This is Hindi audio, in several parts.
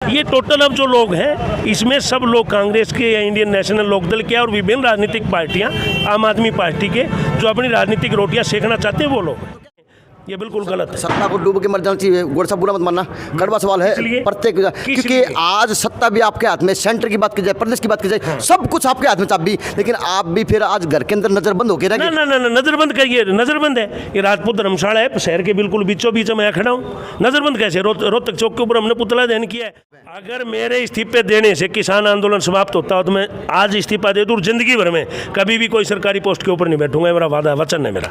ये टोटल अब जो लोग हैं इसमें सब लोग कांग्रेस के या इंडियन नेशनल लोकदल के और विभिन्न राजनीतिक पार्टियां, आम आदमी पार्टी के जो अपनी राजनीतिक रोटियां सेकना चाहते हैं वो लोग, ये बिल्कुल गलत है। सत्ता को डूब के मर जाना चाहिए, गोड़ सा बुरा मत मानना, कड़वा सवाल है प्रत्येक, क्योंकि आज सत्ता भी आपके हाथ में, सेंटर की बात की जाए, प्रदेश की बात की जाए, सब कुछ आपके हाथ में चाबी, लेकिन आप भी फिर आज घर के अंदर नजरबंद होकर रह गए। ना नजरबंद करिए, नजरबंद है ये राजपूत धर्मशाला है, शहर के बिल्कुल बीचों बीच में खड़ा हूँ, नजरबंद कैसे? रोहतक चौक के ऊपर हमने पुतला दहन किया है। अगर मेरे इस्तीफे देने से किसान आंदोलन समाप्त होता हो तो मैं आज इस्तीफा दे दूँ, जिंदगी भर में कभी भी कोई सरकारी पोस्ट के ऊपर नहीं बैठूंगा, मेरा वादा वचन है मेरा।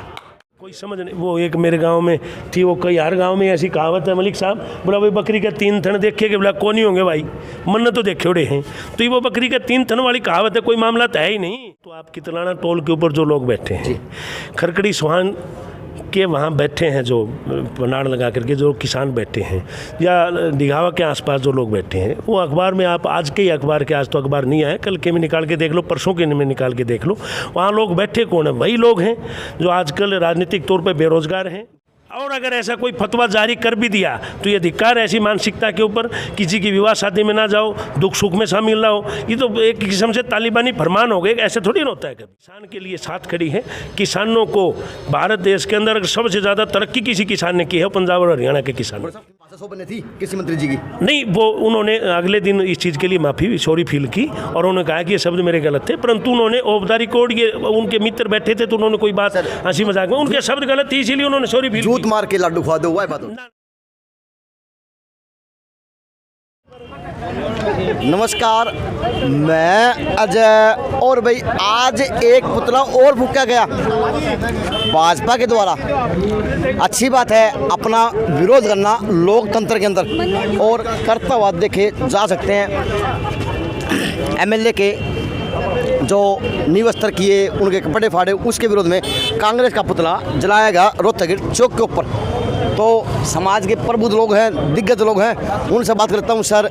कोई समझ नहीं, वो एक मेरे गांव में थी, वो कई हर गांव में ऐसी कहावत है, मलिक साहब बोला भाई बकरी के 3 थन देखे के बोला कौन नहीं होंगे भाई, मन तो देखे उड़े हैं, तो ये वो बकरी के 3 थन वाली कहावत है, कोई मामला तो है ही नहीं। तो आप कितलाना टोल के ऊपर जो लोग बैठे हैं, खरकड़ी सुहान के वहाँ बैठे हैं, जो पनाड़ लगा करके जो किसान बैठे हैं, या दिघावा के आसपास जो लोग बैठे हैं, वो अखबार में आप आज के ही अखबार के, आज तो अखबार नहीं आए, कल के में निकाल के देख लो, परसों के में निकाल के देख लो, वहाँ लोग बैठे कौन है? वही लोग हैं जो आजकल राजनीतिक तौर पर बेरोजगार हैं। और अगर ऐसा कोई फतवा जारी कर भी दिया तो ये धिक्कार ऐसी मानसिकता के ऊपर, किसी की विवाह शादी में ना जाओ, दुख सुख में शामिल ना हो, ये तो एक किस्म से तालिबानी फरमान हो गए, ऐसे थोड़ी ना होता है। कभी किसान के लिए साथ खड़ी है, किसानों को भारत देश के अंदर सबसे ज़्यादा तरक्की किसी किसान ने की है, पंजाब और हरियाणा के किसान। थी किसी मंत्री जी की नहीं, वो उन्होंने अगले दिन इस चीज़ के लिए माफ़ी सॉरी फील की और उन्होंने कहा कि ये शब्द मेरे गलत थे, परंतु उन्होंने औपचारिक कोड, ये उनके मित्र बैठे थे तो उन्होंने कोई बात हंसी मजाक में, उनके शब्द गलत थी इसीलिए उन्होंने सॉरी फील झूठ मार के लाडू खवा दो, वह बात। नमस्कार, मैं अजय, और भाई आज एक पुतला और फूंका गया भाजपा के द्वारा। अच्छी बात है अपना विरोध करना लोकतंत्र के अंदर, और करता हुआ देखे जा सकते हैं एमएलए के जो नींव स्तर किए, उनके कपड़े फाड़े, उसके विरोध में कांग्रेस का पुतला जलाया गया रोहतक चौक के ऊपर। तो समाज के प्रबुद्ध लोग हैं, दिग्गज लोग हैं, उनसे बात करता हूँ। सर,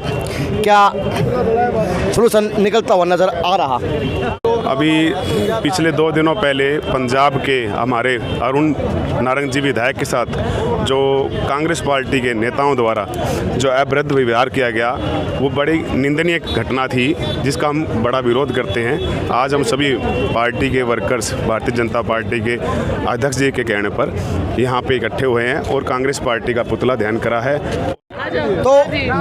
क्या सलूशन निकलता हुआ नज़र आ रहा? अभी पिछले 2 दिनों पहले पंजाब के हमारे अरुण नारंग जी विधायक के साथ जो कांग्रेस पार्टी के नेताओं द्वारा जो अभद्र व्यवहार किया गया, वो बड़ी निंदनीय घटना थी, जिसका हम बड़ा विरोध करते हैं। आज हम सभी पार्टी के वर्कर्स, भारतीय जनता पार्टी के अध्यक्ष जी के कहने पर यहाँ पे इकट्ठे हुए हैं और कांग्रेस पार्टी का पुतला दहन करा है। तो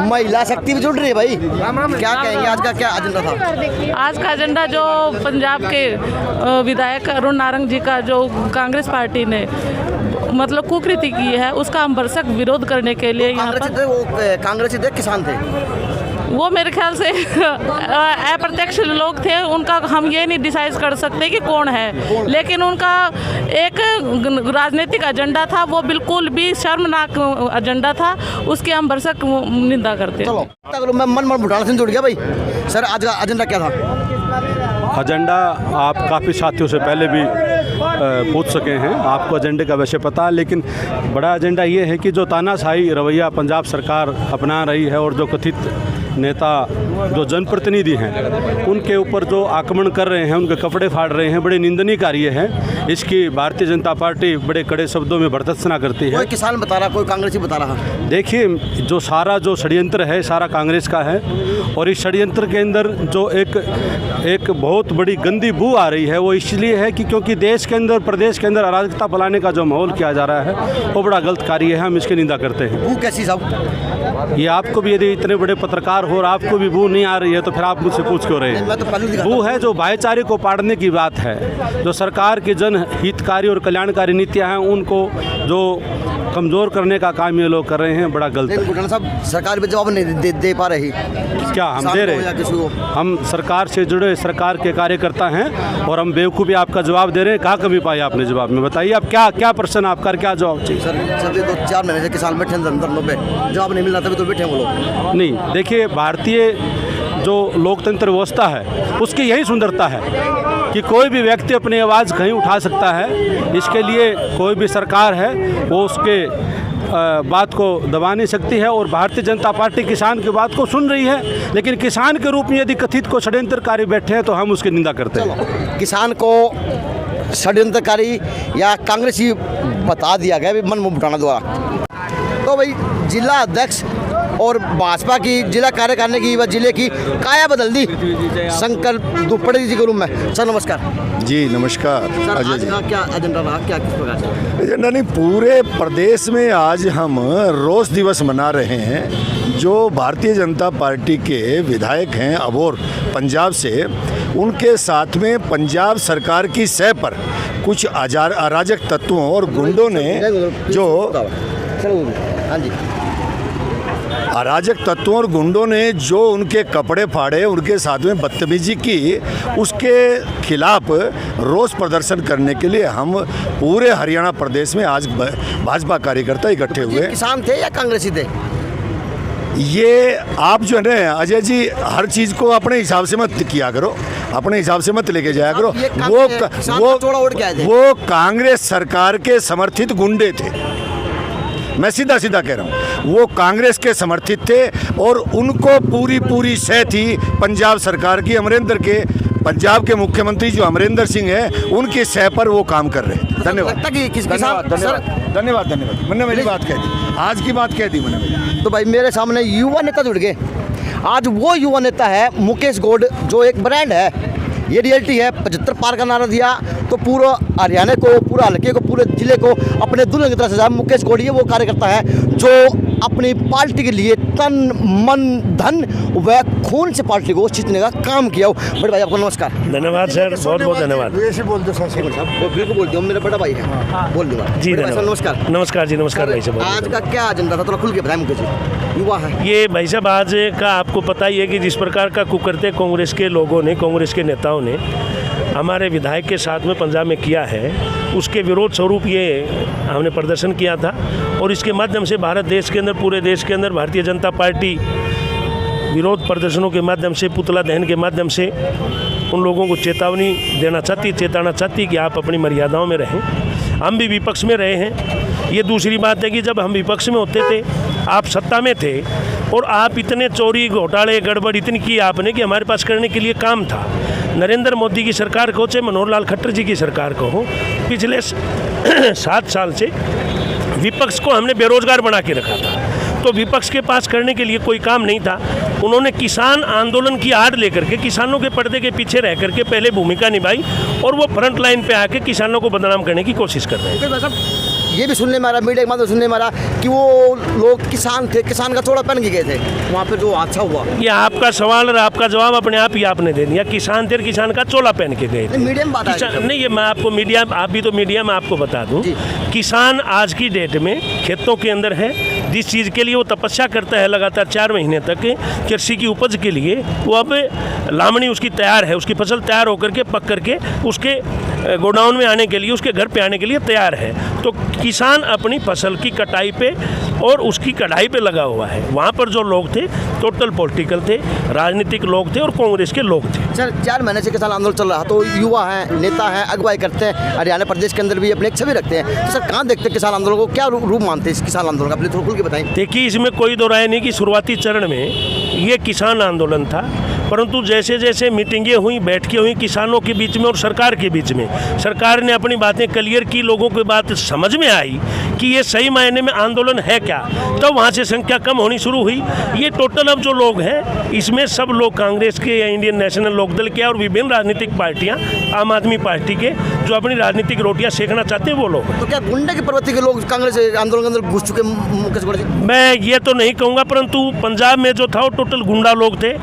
महिला शक्ति भी जुड़ रही है भाई, क्या कहेंगे? आज का क्या एजेंडा था? आज का एजेंडा जो पंजाब के विधायक अरुण नारंग जी का जो कांग्रेस पार्टी ने मतलब कुकृति की है, उसका हम भरसक विरोध करने के लिए यहाँ पर। कांग्रेसी थे, किसान थे, वो मेरे ख्याल से अप्रत्यक्ष लोग थे, उनका हम ये नहीं डिसाइड कर सकते कि कौन है, लेकिन उनका एक राजनीतिक एजेंडा था, वो बिल्कुल भी शर्मनाक एजेंडा था, उसकी हम भरसक निंदा करते हैं। चलो मैं मन बुढ़ाना से जुड़ गया भाई। सर, आज का एजेंडा क्या था? एजेंडा आप काफ़ी साथियों से पहले भी पूछ सके हैं, आपको एजेंडे का वैसे पता है, लेकिन बड़ा एजेंडा ये है कि जो तानाशाही रवैया पंजाब सरकार अपना रही है और जो कथित नेता जो जनप्रतिनिधि हैं उनके ऊपर जो आक्रमण कर रहे हैं, उनके कपड़े फाड़ रहे हैं, बड़े निंदनीय कार्य है। इसकी भारतीय जनता पार्टी बड़े कड़े शब्दों में भर्त्सना करती है। कोई किसान बता रहा, कोई कांग्रेसी बता रहा। देखिए, जो सारा जो षड्यंत्र है सारा कांग्रेस का है, और इस षड्यंत्र के अंदर जो एक बहुत बड़ी गंदी बू आ रही है, वो इसलिए है कि क्योंकि देश के अंदर, प्रदेश के अंदर अराजकता फैलाने का जो माहौल किया जा रहा है वो बड़ा गलत कार्य है, हम इसकी निंदा करते हैं। बू कैसी साहब? ये आपको भी, यदि इतने बड़े पत्रकार हो और आपको भी बू नहीं आ रही है तो फिर आप मुझसे पूछ क्यों रहे हैं? बू है जो भाईचारे को पाड़ने की बात है, जो सरकार की जनहितकारी और कल्याणकारी नीतियाँ हैं उनको जो कमज़ोर करने का काम ये लोग कर रहे हैं, बड़ा गलत है। साहब, सरकार भी जवाब नहीं दे पा रही। क्या हम दे रहे हैं? हम सरकार से जुड़े सरकार के कार्यकर्ता हैं और हम बेवकूफ़ी आपका जवाब दे रहे हैं। कहाँ कमी पाई आपने जवाब में? बताइए आप, क्या प्रश्न आपका, क्या जवाब चाहिए? सर 4 महीने से किसान बैठे अंदर पे जवाब नहीं मिल रहा, तभी तो बैठे वो लोग। नहीं, देखिए, भारतीय जो लोकतंत्र व्यवस्था है उसकी यही सुंदरता है कि कोई भी व्यक्ति अपनी आवाज़ कहीं उठा सकता है। इसके लिए कोई भी सरकार है वो उसके बात को दबा नहीं सकती है, और भारतीय जनता पार्टी किसान की बात को सुन रही है, लेकिन किसान के रूप में यदि कथित को षड्यंत्रकारी बैठे हैं तो हम उसकी निंदा करते हैं। किसान को षड्यंत्रकारी या कांग्रेसी बता दिया गया मन मुंह उठाना द्वारा। तो भाई जिला अध्यक्ष और भाजपा की जिला कार्यकारिणी की व जिले की काया बदल दी शंकर दुपड़े जी के रूम में। सर नमस्कार। जी नमस्कार सर अजय आज जी। का क्या एजेंडा रहा, क्या किस प्रकार से? एजेंडा नहीं, पूरे प्रदेश में आज हम रोज दिवस मना रहे हैं। जो भारतीय जनता पार्टी के विधायक हैं अबोर पंजाब से, उनके साथ में पंजाब सरकार की सह पर कुछ अराजक तत्वों और गुंडों ने जो हाँ जी अराजक तत्वों और गुंडों ने जो उनके कपड़े फाड़े, उनके साथ में बदतमीजी की, उसके खिलाफ रोष प्रदर्शन करने के लिए हम पूरे हरियाणा प्रदेश में आज भाजपा कार्यकर्ता इकट्ठे हुए। किसान थे या कांग्रेसी थे? ये आप जो है ना अजय जी, हर चीज़ को अपने हिसाब से मत किया करो, अपने हिसाब से मत लेके जाया करो। ये किसान का चोला ओढ़ के आए थे। वो कांग्रेस सरकार के समर्थित गुंडे थे, मैं सीधा सीधा कह रहा हूँ। वो कांग्रेस के समर्थित थे और उनको पूरी सह थी पंजाब सरकार की। अमरिंदर के पंजाब के मुख्यमंत्री जो अमरिंदर सिंह है, उनकी सह पर वो काम कर रहे हैं। धन्यवाद धन्यवाद। मैंने मेरी बात कह दी, आज की बात कह दी मैंने। तो भाई मेरे सामने युवा नेता जुड़ गए। आज वो युवा नेता है मुकेश गौड, जो एक ब्रांड है, ये रियलिटी है। 75 पार का नारा दिया तो पूरा हरियाणा को, पूरा हल्के को, पूरे जिले को अपने दुल्हन की तरह से मुकेश गौड ये वो कार्यकर्ता है जो अपनी पार्टी के लिए तन मन धन व खून से पार्टी को जीतने का काम किया हो। बड़े भाई आपको नमस्कार। धन्यवाद सर, बहुत बहुत धन्यवाद। ऐसे बोल दो सर। बिल्कुल बोल दिया, मेरा बड़ा भाई है, बोल दूंगा जी बड़े भाई साहब, धन्यवाद। नमस्कार। नमस्कार जी, नमस्कार भाई साहब। आज का क्या एजेंडा था, थोड़ा खुल के बताएं मुकेश जी, युवा है। ये भाई साहब आज का आपको पता ही है कि जिस प्रकार का कुकर्ते कांग्रेस के लोगों ने, कांग्रेस के नेताओं ने हमारे विधायक के साथ में पंजाब में किया है, उसके विरोध स्वरूप ये हमने प्रदर्शन किया था। और इसके माध्यम से भारत देश के अंदर, पूरे देश के अंदर भारतीय जनता पार्टी विरोध प्रदर्शनों के माध्यम से, पुतला दहन के माध्यम से उन लोगों को चेतावनी देना चाहती, चेताना चाहती कि आप अपनी मर्यादाओं में रहें। हम भी विपक्ष में रहे हैं। ये दूसरी बात है कि जब हम विपक्ष में होते थे, आप सत्ता में थे और आप इतने चोरी घोटाले गड़बड़ इतनी की आपने कि हमारे पास करने के लिए काम था। नरेंद्र मोदी की सरकार को, चाहे मनोहर लाल खट्टर जी की सरकार को हो, पिछले 7 साल से विपक्ष को हमने बेरोजगार बना के रखा था। तो विपक्ष के पास करने के लिए कोई काम नहीं था। उन्होंने किसान आंदोलन की आड़ लेकर के, किसानों के पर्दे के पीछे रह करके पहले भूमिका निभाई और वो फ्रंट लाइन पे आके किसानों को बदनाम करने की कोशिश कर रहे हैं। मुकेश भाई साहब, ये भी सुनने में आ रहा, मीडिया के माध्यम सुनने में आ रहा कि वो लोग किसान थे, किसान का चोला पहन के गए थे वहाँ पे, जो हादसा हुआ। ये आपका सवाल और आपका जवाब अपने आप ही आपने दे दिया। किसान थे, किसान का चोला पहन के गए थे। मीडिया में बात आ रही है। नहीं, ये मैं आपको मीडिया, आप भी तो मीडिया में आपको बता दूं, किसान आज की डेट में खेतों के अंदर है। जिस चीज़ के लिए वो तपस्या करता है लगातार 4 महीने तक कृषि की उपज के लिए, वो अब लामणी उसकी तैयार है, उसकी फसल तैयार होकर के पक करके उसके गोडाउन में आने के लिए, उसके घर पे आने के लिए तैयार है। तो किसान अपनी फसल की कटाई पे और उसकी कढ़ाई पे लगा हुआ है। वहाँ पर जो लोग थे टोटल पॉलिटिकल थे, राजनीतिक लोग थे और कांग्रेस के लोग थे। सर 4 महीने से किसान आंदोलन चल रहा, तो युवा हैं, नेता हैं, अगुवाई करते हैं, हरियाणा प्रदेश के अंदर भी अपने एक छवि रखते हैं। तो सर कहाँ देखते हैं किसान आंदोलन को, क्या रूप मानते हैं इस किसान आंदोलन का, अपने थोड़ा खुल के बताएं। देखिए, इसमें कोई दो राय नहीं कि शुरुआती चरण में ये किसान आंदोलन था, परंतु जैसे जैसे मीटिंगें हुई, बैठकें हुई किसानों के बीच में और सरकार के बीच में, सरकार ने अपनी बातें क्लियर की, लोगों की बात समझ में आई कि ये सही मायने में आंदोलन है क्या, तो वहाँ से संख्या कम होनी शुरू हुई। ये टोटल अब जो लोग हैं, इसमें सब लोग कांग्रेस के या इंडियन नेशनल लोकदल के और विभिन्न राजनीतिक पार्टियाँ, आम आदमी पार्टी के, जो अपनी राजनीतिक रोटियाँ सेकना चाहते हैं वो लोग। तो क्या गुंडे की प्रवृत्ति के लोग कांग्रेस आंदोलन के अंदर घुस चुके मुकेश गौड़ जी? मैं ये तो नहीं कहूँगा, परंतु पंजाब में जो था वो टोटल गुंडा लोग थे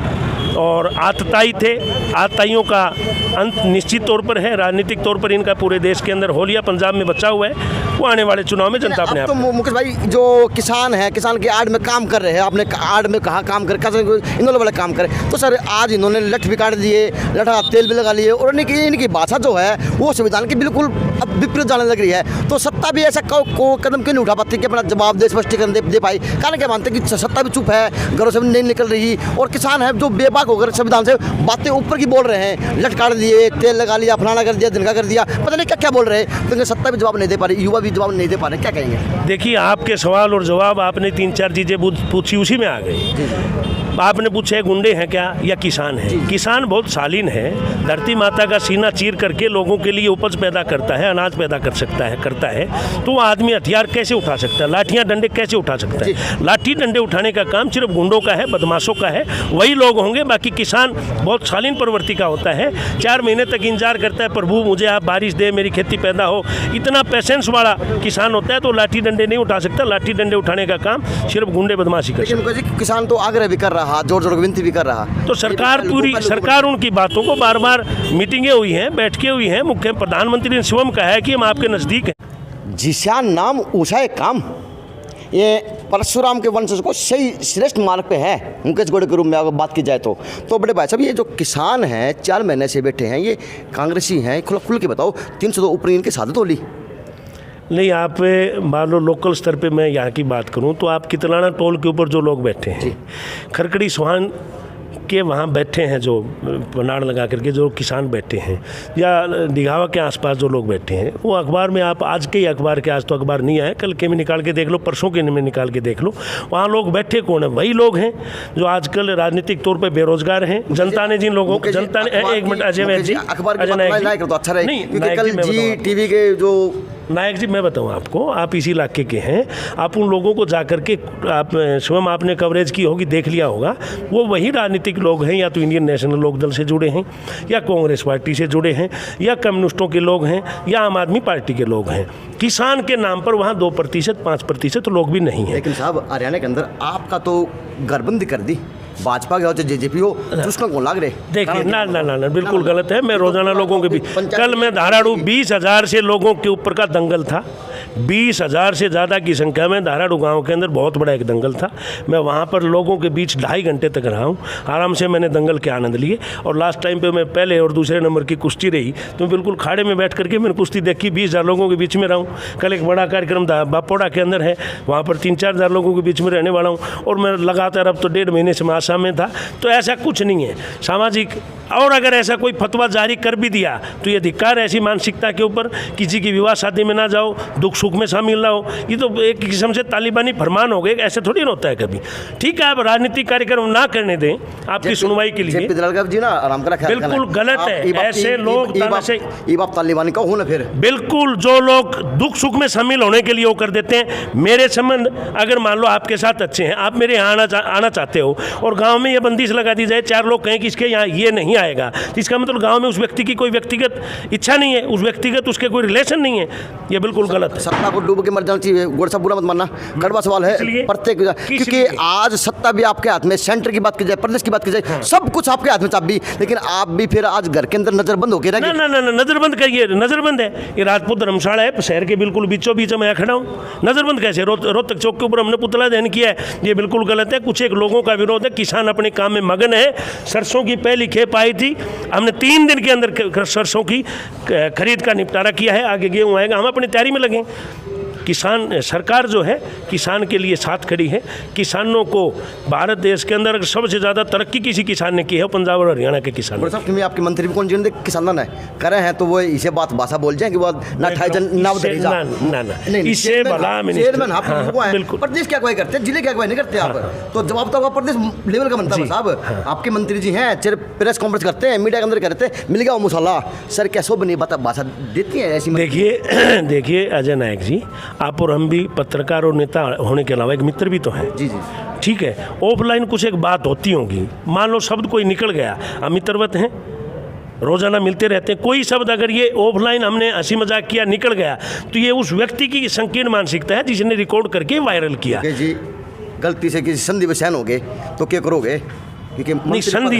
और आतताई थे। आतताइयों का अंत निश्चित तौर पर है, राजनीतिक तौर पर इनका पूरे देश के अंदर हो लिया, पंजाब में बचा हुआ है, वो आने वाले चुनाव में जनता अपने आप। तो मुकेश भाई, जो किसान है, किसान की आड़ में काम कर रहे हैं, आपने आड़ में कहा काम कर, इन्होंने बड़े काम करे, तो सर आज इन्होंने लठ भी काट दिए, लठा तेल भी लगा लिए और इनकी भाषा जो है वो संविधान की बिल्कुल अब विपरीत जाने लग रही है। तो सत्ता भी ऐसा कदम क्यों नहीं उठा पाती कि अपना जवाब दे, स्पष्टीकरण दे पाई? कारण क्या मानते हैं कि सत्ता भी चुप है, घरों से भी नहीं निकल रही, और किसान है जो बेबाक होकर संविधान से बातें ऊपर की बोल रहे हैं, लठ काट दिए, तेल लगा लिया, फलाना कर दिया, दिनका कर दिया, पता नहीं क्या क्या बोल रहे हैं, क्योंकि सत्ता भी जवाब नहीं दे पा रही, युवा भी जवाब नहीं दे पा रहे, क्या कहेंगे? देखिए, आपके सवाल और जवाब आपने 3-4 चीज़ें पूछी, उसी में आ गई। आपने पूछा है गुंडे हैं क्या या किसान है? किसान बहुत शालीन है, धरती माता का सीना चीर करके लोगों के लिए उपज पैदा करता है, अनाज पैदा कर सकता है, करता है, तो वो आदमी हथियार कैसे उठा सकता है, लाठियाँ डंडे कैसे उठा सकता है? लाठी डंडे उठाने का काम सिर्फ गुंडों का है, बदमाशों का है, वही लोग होंगे। बाकी किसान बहुत शालीन प्रवृत्ति का होता है, 4 महीने तक इंतजार करता है, प्रभु मुझे आप बारिश दे, मेरी खेती पैदा हो, इतना पेशेंस वाला किसान होता है, तो लाठी डंडे नहीं उठा सकता। लाठी डंडे उठाने का काम सिर्फ गुंडे बदमाशी कर सकते हैं। लेकिन किसान तो आग्रह भी कर रहा, जोर जोर विनती भी कर रहा। तो सरकार उनकी बातों को बार बार मीटिंगें हुई हैं, बैठकें हुई हैं, मुख्य प्रधानमंत्री ने स्वयं कहा है कि हम आपके नज़दीक हैं। जिशान नाम ऊंचाई काम, ये परशुराम के वंशज को सही श्रेष्ठ मार्ग पे है मुकेश गौड़ के रूप में अगर बात की जाए तो बड़े भाई साहब, ये जो किसान हैं 4 महीने से बैठे हैं, ये कांग्रेसी हैं, खुल के बताओ, 300 तो ऊपर इनकी सादत होली नहीं। आप मान लो लोकल स्तर पे मैं यहाँ की बात करूँ तो आप कितलाना टोल के ऊपर जो लोग बैठे हैं, खरकड़ी सुहान के वहाँ बैठे हैं, जो पनाड़ लगा करके जो किसान बैठे हैं, या दिघावा के आसपास जो लोग बैठे हैं, वो अखबार में आप आज के ही अखबार के, आज तो अखबार नहीं आए, कल के में निकाल के देख लो, परसों के में निकाल के देख लो, वहाँ लोग बैठे कौन है? वही लोग हैं जो आजकल राजनीतिक तौर पे बेरोजगार हैं। जनता ने जिन लोगों, जनता ने, एक मिनट अजय नायक जी, नायक जी मैं बताऊं आपको, आप इसी इलाके के हैं, आप उन लोगों को जाकर के आप स्वयं आपने कवरेज की होगी, देख लिया होगा, वो वही राजनीतिक लोग हैं, या तो इंडियन नेशनल लोकदल से जुड़े हैं, या कांग्रेस पार्टी से जुड़े हैं, या कम्युनिस्टों के लोग हैं, या आम आदमी पार्टी के लोग हैं। किसान के नाम पर वहाँ 2%, 5% लोग भी नहीं हैं। लेकिन साहब हरियाणा के अंदर आपका तो घरबंदी कर दी, भाजपा के हो चाहे जेजेपी हो, दुश्मन को लाग रहे। देखिए ना बिल्कुल गलत है। मैं रोजाना लोगों के बीच, कल मैं धाराड़ू 20,000 से लोगों के ऊपर का दंगल था, 20,000 से ज़्यादा की संख्या में धाराड़ू गांव के अंदर बहुत बड़ा एक दंगल था। मैं वहाँ पर लोगों के बीच 2.5 घंटे तक रहा हूँ, आराम से मैंने दंगल के आनंद लिए। और लास्ट टाइम पे मैं पहले और दूसरे नंबर की कुश्ती रही, तो बिल्कुल खाड़े में बैठ करके मैंने कुश्ती देखी, 20,000 लोगों के बीच में रहा हूँ। कल एक बड़ा कार्यक्रम बापोड़ा के अंदर है, वहाँ पर 3-4 हज़ार लोगों के बीच में रहने वाला हूँ, और मैं लगातार अब तो 1.5 महीने से मैं आसाम में था। तो ऐसा कुछ नहीं है सामाजिक, और अगर ऐसा कोई फतवा जारी कर भी दिया तो ये धिक्कार है ऐसी मानसिकता के ऊपर। किसी की विवाह शादी में ना जाओ, दुख सुख में शामिल ना हो, ये तो एक किस्म से तालिबानी फरमान हो गए, ऐसे थोड़ी ना होता है कभी। ठीक है, आप राजनीतिक कार्यक्रम ना करने दें आपकी सुनवाई के लिए, बिल्कुल गलत है। ऐसे लोग तालिबानी का हो ना, फिर बिल्कुल जो लोग दुख सुख में शामिल होने के लिए वो कर देते हैं। मेरे संबंध अगर मान लो आपके साथ अच्छे हैं, आप मेरे यहाँ आना चाहते हो, और गाँव में ये बंदिश लगा दी जाए, 4 लोग कहें कि इसके यहाँ ये नहीं आएगा, इसका मतलब गांव में उस व्यक्ति की कोई व्यक्तिगत इच्छा नहीं है, उस व्यक्तिगत उसके कोई रिलेशन नहीं है, ये बिल्कुल गलत है। सत्ता को डूब के मर जाना चाहिए, गोड़ सा बुरा मत मानना, कड़वा सवाल है प्रत्येक, क्योंकि आज सत्ता भी आपके हाथ में, सेंटर की बात की जाए, प्रदेश की बात की जाए, सब कुछ आपके हाथ में चाबी, लेकिन आप भी फिर आज घर के अंदर नजरबंद होकर रह गए। ना नजरबंद करिए, नजरबंद है ये राजपूत धर्मशाला है, शहर के बिल्कुल बीचों बीच में खड़ा हूँ, नजरबंद कैसे? रोहतक चौक के ऊपर हमने पुतला दहन किया है, ये बिल्कुल गलत है। कुछ एक लोगों का विरोध है, किसान अपने काम में मगन है। सरसों की पहली खेप आई थी, हमने 3 दिन के अंदर सरसों की खरीद का निपटारा किया है, आगे गेहूँ आएगा, हम अपनी तैयारी में लगे। किसान, सरकार जो है किसान के लिए साथ खड़ी है। किसानों को भारत देश के अंदर सबसे ज़्यादा तरक्की किसी किसान ने की है, पंजाब और हरियाणा के किसान। आपके मंत्री भी कौन जिन्होंने किसान है करे हैं, तो वो इसे बात भाषा बोल जाए कि वो ना इससे भला बिल्कुल प्रदेश क्या अगुवाई करते हैं, जिले की अगुवाई नहीं करते आप, तो जवाब तो प्रदेश लेवल का बनता है साहब। आपके मंत्री जी हैं, प्रेस कॉन्फ्रेंस करते हैं, मीडिया के अंदर करते हैं, मिल गया वो मसाला सर, कैसो बनी भाषा देती है ऐसी। देखिए अजय नायक जी, आप और हम भी पत्रकार और नेता होने के अलावा एक मित्र भी तो हैं। जी जी ठीक है, ऑफलाइन कुछ एक बात होती होगी, मान लो शब्द कोई निकल गया, हम मित्रवत हैं, रोजाना मिलते रहते हैं, कोई शब्द अगर ये ऑफलाइन हमने हंसी मजाक किया निकल गया, तो ये उस व्यक्ति की संकीर्ण मानसिकता है जिसने रिकॉर्ड करके वायरल किया। जी गलती से किसी संधि में सहन हो गए तो क्या करोगे? नहीं संधि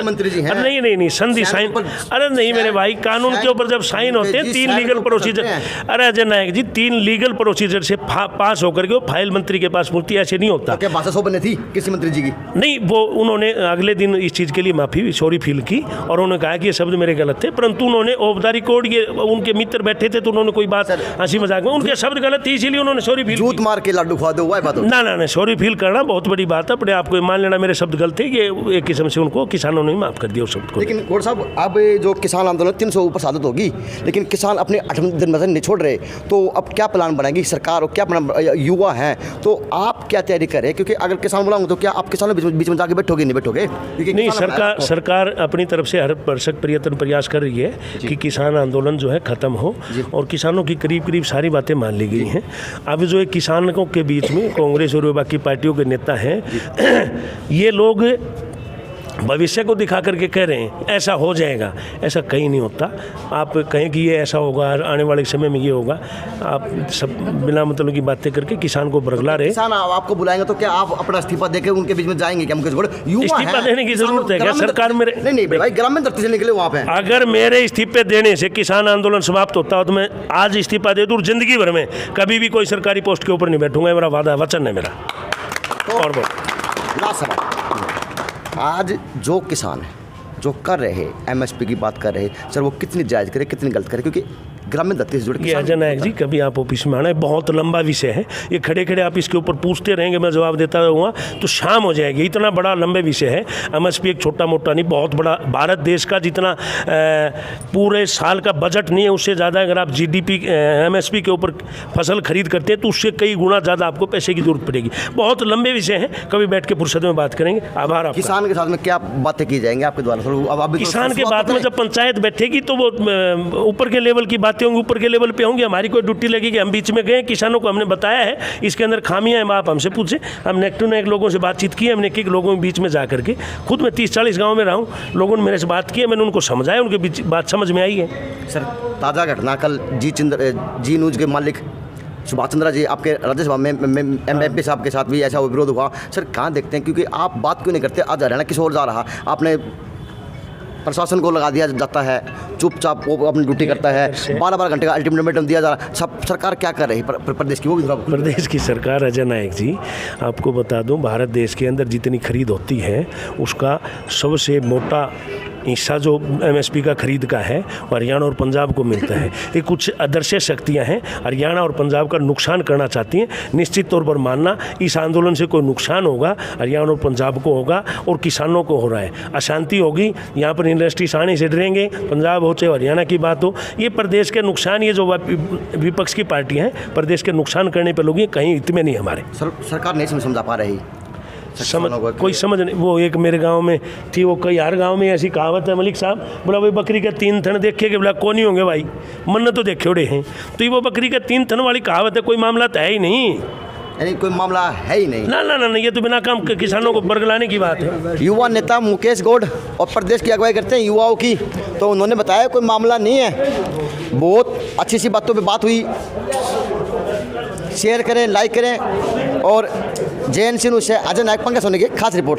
मंत्री जी हैं, नहीं संधि साइन, अरे नहीं मेरे भाई, कानून के ऊपर जब साइन होते हैं 3 लीगल प्रोसीजर, अरे अजय नायक जी 3 लीगल प्रोसीजर से पास होकर के वो फाइल मंत्री के पास मुड़ती, ऐसे नहीं होता। क्या भाषा 100 बने थी किसी मंत्री जी की? नहीं, वो उन्होंने अगले दिन इस चीज़ के लिए सॉरी फील की, और उन्होंने कहा कि ये शब्द मेरे गलत थे, परंतु उन्होंने ऑफ द रिकॉर्ड, ये उनके मित्र बैठे थे तो उन्होंने कोई बात हंसी मजाक में, उनके शब्द गलत थे इसीलिए उन्होंने सॉरी फील, झूठ मार के लाडू खा दो, ना सॉरी फील करना बहुत बड़ी बात है। अपने आपको मान लेना मेरे शब्द गलत थे, ये एक किस्म से उनको किसानों ने माफ़ कर दिया उस शब्द को। लेकिन गौड़ साहब, अब जो किसान आंदोलन 300 ऊपर सादत होगी, लेकिन किसान अपने 8 दिन मजर नहीं छोड़ रहे, तो अब क्या प्लान बनाएगी सरकार और क्या प्लान, युवा हैं तो आप क्या तैयारी करें? क्योंकि अगर किसान बुलाऊंगे तो क्या आप किसानों के बीच में जाके बैठोगे? नहीं बैठोगे? नहीं, सरकार अपनी तरफ से हर भरसक प्रयास कर रही है कि किसान आंदोलन जो है ख़त्म हो, और किसानों की करीब करीब सारी बातें मान ली गई हैं। अब जो है किसानों के बीच में कांग्रेस और बाकी पार्टियों के नेता हैं, ये लोग भविष्य को दिखा करके कह रहे हैं ऐसा हो जाएगा, ऐसा कहीं नहीं होता। आप कहें कि ये ऐसा होगा, आने वाले समय में ये होगा, आप सब बिना मतलब की बातें करके किसान को बरगला रहे। किसान आपको बुलाएंगे तो क्या आप अपना इस्तीफा देके उनके बीच में जाएंगे क्या? मुकेश गौड़, इस्तीफा देने की जरूरत है क्या? सरकार मेरे नहीं भाई, ग्रामीण धरती से निकले वहाँ पे। अगर मेरे इस्तीफे देने से किसान आंदोलन समाप्त होता हो तो मैं आज इस्तीफा दे दूँ, जिंदगी भर में कभी भी कोई सरकारी पोस्ट के ऊपर नहीं बैठूंगा, मेरा वादा वचन है मेरा। और लास्ट सवाल, आज जो किसान है जो कर रहे हैं एमएसपी की बात कर रहे हैं, सर वो कितनी जायज़ करे कितनी गलत करे? क्योंकि ग्रामीण धरती से जुड़े ये अजय नायक जी, कभी आप ऑफिस में आना है, बहुत लंबा विषय है ये, खड़े खड़े आप इसके ऊपर पूछते रहेंगे, मैं जवाब देता रहूँगा तो शाम हो जाएगी। इतना बड़ा लंबे विषय है। एमएसपी एक छोटा मोटा नहीं, बहुत बड़ा, भारत देश का जितना पूरे साल का बजट नहीं है उससे ज़्यादा अगर आप जीडीपी एमएसपी के ऊपर फसल खरीद करते हैं तो उससे कई गुना ज़्यादा आपको पैसे की जरूरत पड़ेगी। बहुत लंबे विषय हैं, कभी बैठ के फुर्सत में बात करेंगे। आभार। किसान के साथ में क्या बातें की जाएंगी आपके द्वारा? किसान के बाद में जब पंचायत बैठेगी तो वो ऊपर के लेवल की बातें होंगी, ऊपर के लेवल पे होंगी। हमारी कोई ड्यूटी लगेगी, हम बीच में गए, किसानों को हमने बताया है इसके अंदर खामियां हैं, आप हमसे पूछे। हम नेक टू नेक लोगों से बातचीत की है, हमने एक लोगों के बीच में जा करके, खुद मैं 30-40 गाँव में रहा हूँ, लोगों ने मेरे से बात की है, मैंने उनको समझाया, उनके बीच बात समझ में आई है। सर ताज़ा घटना, कल जी न्यूज़ के मालिक सुभाष चंद्रा जी आपके राज्यसभा में MP साहब के साथ भी ऐसा विरोध हुआ। सर कहाँ देखते हैं, क्योंकि आप बात क्यों नहीं करते? आज हरियाणा किस ओर जा रहा, आपने प्रशासन को लगा दिया जाता है, चुपचाप वो अपनी ड्यूटी करता है, 12-12 घंटे का अल्टीमेटम दिया जा रहा है। सब सरकार क्या कर रही है प्रदेश की? वो भी प्रदेश की सरकार, अजय नायक जी आपको बता दूं, भारत देश के अंदर जितनी खरीद होती है उसका सबसे मोटा हिस्सा जो एमएसपी का खरीद का है हरियाणा और पंजाब को मिलता है। ये कुछ अदृश्य शक्तियां हैं, हरियाणा और पंजाब का नुकसान करना चाहती हैं। निश्चित तौर पर मानना इस आंदोलन से कोई नुकसान होगा हरियाणा और पंजाब को होगा और किसानों को हो रहा है, अशांति होगी, यहाँ पर इंडस्ट्रीज आने से डरेंगे, पंजाब हो चाहे हरियाणा की बात हो। ये प्रदेश के नुकसान, ये जो विपक्ष की पार्टियाँ हैं प्रदेश के नुकसान करने पर लोग कहीं हित में नहीं हमारे। सरकार नहीं समझा पा रही, कोई समझ नहीं। वो एक मेरे गांव में थी, वो कई हर गांव में ऐसी कहावत है, मलिक साहब बोला भाई बकरी के 3 थन देखे के बोला कौन नहीं होंगे भाई, मन तो देखे उड़े हैं। तो ये वो बकरी के 3 थन वाली कहावत है, कोई मामला तो है ही नहीं, यानी कोई मामला है ही नहीं। ना, ये तो बिना काम के किसानों को बरगलाने की बात है। युवा नेता मुकेश गौड़ और प्रदेश की अगुवाई करते हैं युवाओं की, तो उन्होंने बताया कोई मामला नहीं है। बहुत अच्छी सी बातों पे बात हुई। शेयर करें, लाइक करें और JNC न्यूज़ से अजय नायक पंकज सोनी की खास रिपोर्ट।